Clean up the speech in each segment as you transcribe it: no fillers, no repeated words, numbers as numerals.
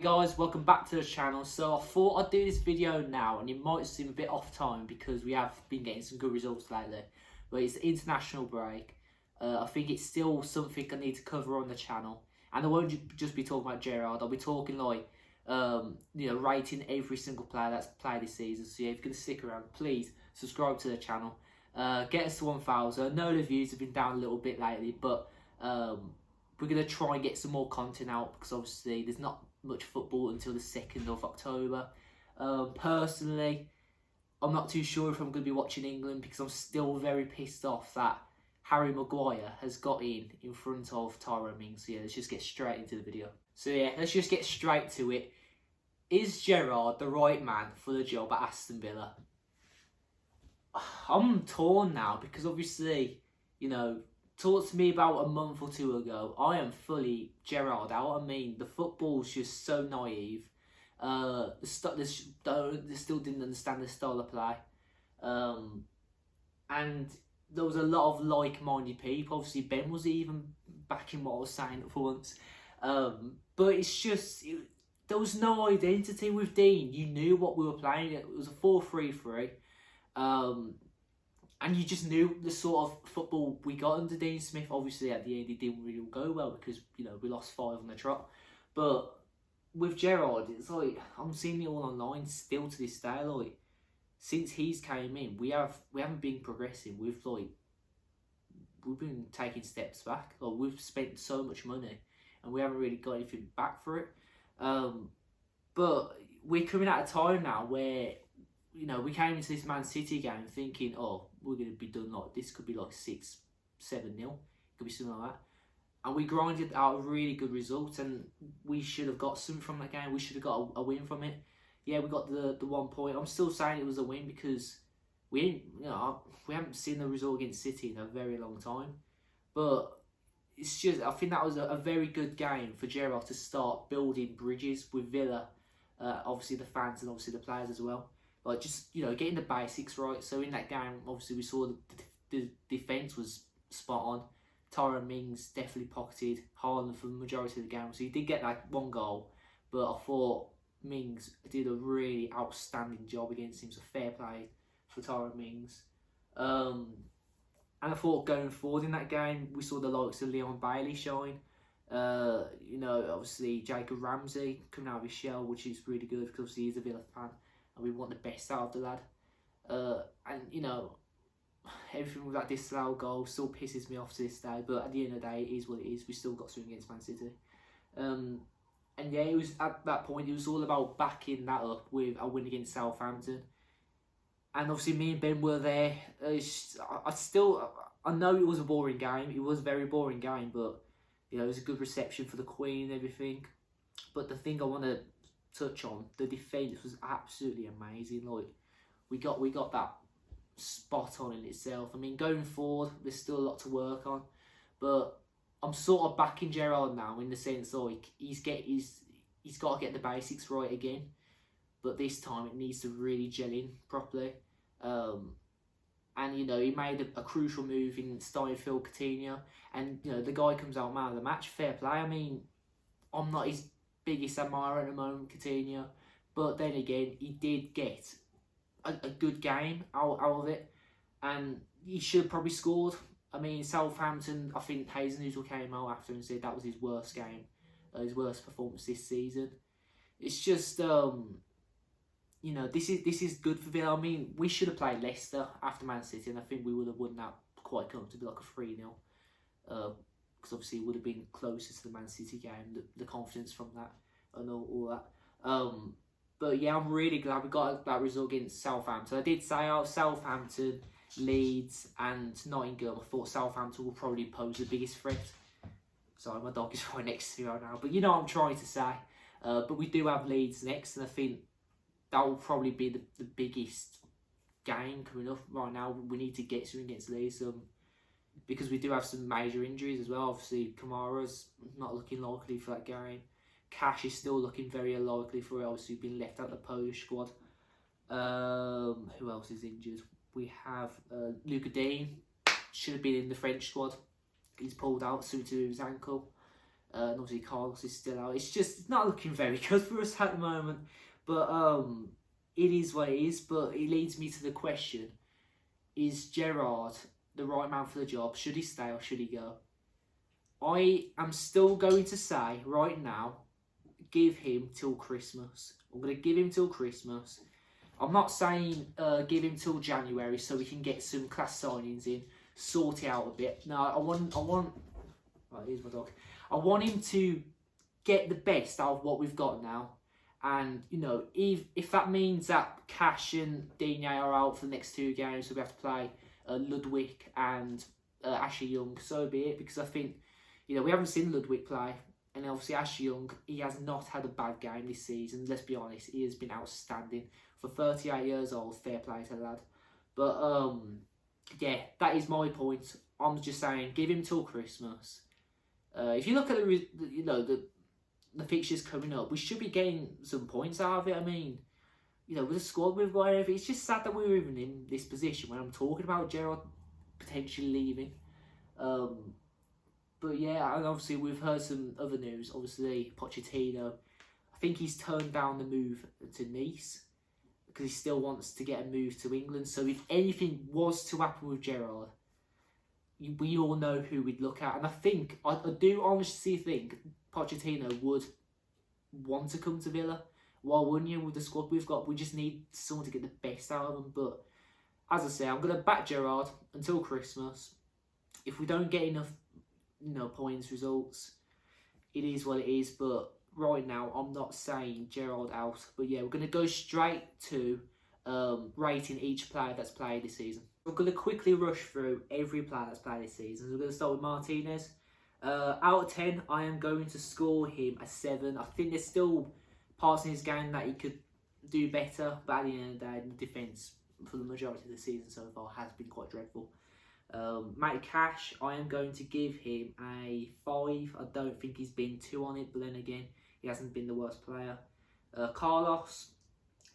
Hey guys, welcome back to the channel. So I thought I'd do this video now, and it might seem a bit off time because we have been getting some good results lately, but it's the international break. I think it's still something I need to cover on the channel, and I won't just be talking about Gerrard. I'll be talking like rating every single player that's played this season. So yeah, if you're gonna stick around, please subscribe to the channel. Get us to 1,000. I know the views have been down a little bit lately, but we're going to try and get some more content out because obviously there's not much football until the 2nd of October. Personally, I'm not too sure if I'm going to be watching England because I'm still very pissed off that Harry Maguire has got in front of Tyrone Mings. So yeah, let's just get straight into the video. So yeah, let's just get straight to it. Is Gerrard the right man for the job at Aston Villa? I'm torn now because obviously, talk to me about a month or two ago, I am fully Gerrard out. I mean, the football's just so naive. They still didn't understand the style of play. And there was a lot of like-minded people. Obviously, Ben was even backing what I was saying for once. But it's just, there was no identity with Dean. You knew what we were playing. It was a 4-3-3. And you just knew the sort of football we got under Dean Smith. Obviously, at the end, it didn't really go well because, we lost 5 on the trot. But with Gerrard, it's like, I'm seeing it all online still to this day. Like, since he's came in, we haven't been progressing. We've been taking steps back. Like, we've spent so much money and we haven't really got anything back for it. But we're coming at a time now where, we came into this Man City game thinking, oh, we're going to be done like this. Could be like 6-7-0. Could be something like that. And we grinded out a really good result, and we should have got something from that game. We should have got a win from it. Yeah, we got the 1 point. I'm still saying it was a win because we haven't seen the result against City in a very long time. But it's just, I think that was a very good game for Gerrard to start building bridges with Villa. Obviously the fans and obviously the players as well. Like, just, getting the basics right. So in that game, obviously we saw the defence was spot on. Tyrone Mings definitely pocketed Haaland for the majority of the game. So he did get like 1 goal. But I thought Mings did a really outstanding job against him. So fair play for Tyrone Mings. And I thought going forward in that game, we saw the likes of Leon Bailey shine. Obviously Jacob Ramsey coming out of his shell, which is really good because obviously he's a Villa fan. And we want the best out of the lad. Everything with that disallowed goal still pisses me off to this day. But at the end of the day, it is what it is. We still got something against Man City. And yeah, it was at that point, it was all about backing that up with a win against Southampton. And obviously me and Ben were there. I know it was a boring game. It was a very boring game. But, it was a good reception for the Queen and everything. But the thing I want to touch on, the defence was absolutely amazing. Like, we got that spot on in itself. I mean, going forward, there's still a lot to work on, but I'm sort of backing Gerrard now in the sense like he's got to get the basics right again, but this time it needs to really gel in properly. And he made a crucial move in starting Phil Coutinho, and the guy comes out man of the match. Fair play. I mean, I'm not his biggest admirer at the moment, Coutinho, but then again, he did get a good game out of it, and he should have probably scored. I mean, Southampton, I think Hazenhutel came out after and said that was his worst game, his worst performance this season. It's just, this is good for Villa. I mean, we should have played Leicester after Man City, and I think we would have won that quite comfortably, like a 3-0. Because obviously it would have been closer to the Man City game, the confidence from that and all that. But yeah, I'm really glad we got that result against Southampton. I did say out Southampton, Leeds and Nottingham. I thought Southampton will probably pose the biggest threat. Sorry, my dog is right next to me right now. But you know what I'm trying to say. But we do have Leeds next, and I think that will probably be the biggest game coming up right now. We need to get something against Leeds. Because we do have some major injuries as well. Obviously, Kamara's not looking likely for that game. Cash is still looking very unlikely for it. Obviously, been left out of the Polish squad. Who else is injured? We have Luca Dean. Should have been in the French squad. He's pulled out due to his ankle. And obviously Carlos is still out. It's not looking very good for us at the moment. But it is what it is. But it leads me to the question: is Gerrard the right man for the job? Should he stay or should he go? I am still going to say right now, give him till Christmas. I'm going to give him till Christmas. I'm not saying give him till January so we can get some class signings in, sort it out a bit. No, I want. Right, here's my dog. I want him to get the best out of what we've got now. And, you know, if that means that Cash and Digne are out for the next 2 games, so we have to play Ludwig and Ashley Young, so be it. Because I think, you know, we haven't seen Ludwig play. And obviously Ashley Young, he has not had a bad game this season. Let's be honest, he has been outstanding. For 38 years old, fair play to the lad. But, yeah, that is my point. I'm just saying, give him till Christmas. If you look at the fixtures coming up, we should be getting some points out of it. I mean, you know, with the squad we've got, it's just sad that we're even in this position when I'm talking about Gerrard potentially leaving. But yeah, and obviously we've heard some other news. Obviously, Pochettino, I think he's turned down the move to Nice because he still wants to get a move to England. So if anything was to happen with Gerrard, we all know who we'd look at. And I do honestly think Pochettino would want to come to Villa. Why wouldn't you with the squad we've got? We just need someone to get the best out of them. But as I say, I'm going to back Gerrard until Christmas. If we don't get enough, you know, points, results, it is what it is. But right now, I'm not saying Gerrard out. But yeah, we're going to go straight to rating each player that's played this season. We're going to quickly rush through every player that's played this season. So we're going to start with Martinez. Out of 10, I am going to score him a 7. I think there's still parts in his game that he could do better, but at the end of the day, the defence for the majority of the season so far has been quite dreadful. Matty Cash, I am going to give him a 5. I don't think he's been too on it, but then again, he hasn't been the worst player. Carlos,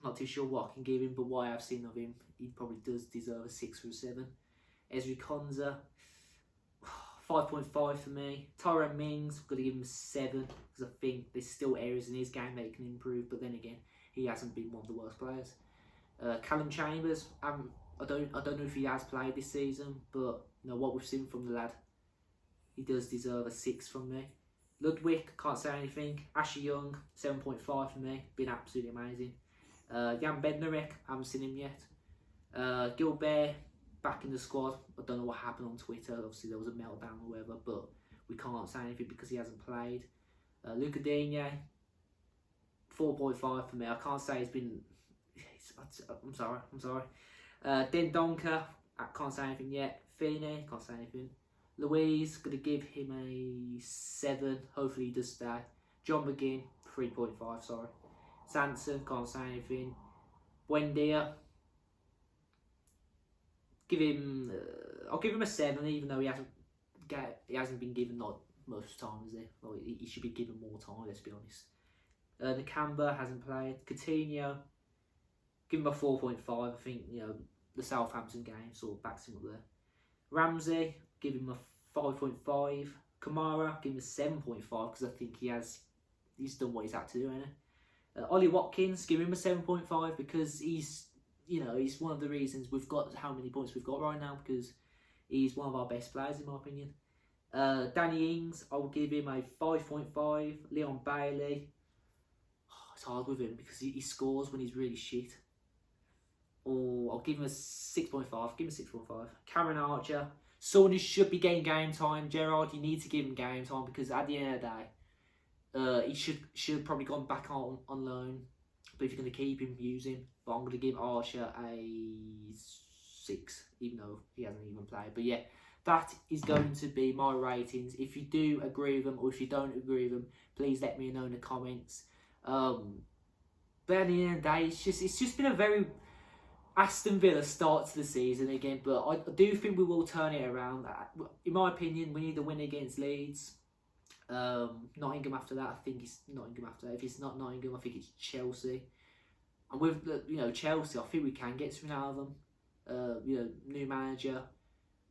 not too sure what I can give him, but what I have seen of him, he probably does deserve a 6 or a 7. Ezri Konsa, 5.5 for me. Tyrone Mings, I'm going to give him a 7 because I think there's still areas in his game that he can improve, but then again, he hasn't been one of the worst players. Callum Chambers, I don't know if he has played this season, but you know what we've seen from the lad, he does deserve a 6 from me. Ludwig, can't say anything. Ashley Young, 7.5 for me, been absolutely amazing. Jan Bednarek, haven't seen him yet. Gilbert, back in the squad. I don't know what happened on Twitter. Obviously, there was a meltdown or whatever, but we can't say anything because he hasn't played. Luca Digne, 4.5 for me. I can't say he's been... I'm sorry. Den Donker, I can't say anything yet. Feeney, can't say anything. Louise, going to give him a 7. Hopefully he does stay. John McGinn, 3.5, sorry. Sanson, can't say anything. Buendia, I'll give him a 7, even though he hasn't been given like most times. Like, he should be given more time. Let's be honest. Nakamba hasn't played. Coutinho, give him a 4.5. I think the Southampton game sort of backs him up there. Ramsey, give him a 5.5. Kamara, give him a 7.5 because I think he's done what he's had to do, hasn't he? Ollie Watkins, give him a 7.5 because he's one of the reasons we've got how many points we've got right now, because he's one of our best players in my opinion. Danny Ings, I will give him a 5.5. Leon Bailey, it's hard with him because he scores when he's really shit. Or I'll give him a 6.5. Give him a 6.5. Cameron Archer, someone who should be getting game time. Gerrard, you need to give him game time because at the end of the day, he should have probably gone back on loan. But if you're going to keep him, use him. But I'm going to give Archer a 6, even though he hasn't even played. But yeah, that is going to be my ratings. If you do agree with them or if you don't agree with them, please let me know in the comments. But at the end of the day, it's just been a very Aston Villa start to the season again. But I do think we will turn it around. In my opinion, we need a win against Leeds. Nottingham after that, I think it's Nottingham after that. If it's not Nottingham, I think it's Chelsea. And with Chelsea, I think we can get something out of them. New manager,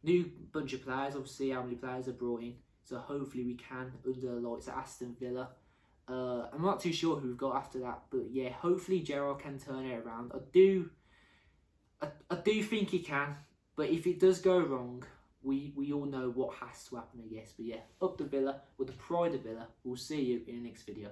new bunch of players. Obviously, how many players are brought in. So hopefully we can under the lights at Aston Villa. I'm not too sure who we've got after that, but yeah, hopefully Gerrard can turn it around. I do think he can, but if it does go wrong, we all know what has to happen, I guess. But yeah, up the Villa with the pride of Villa. We'll see you in the next video.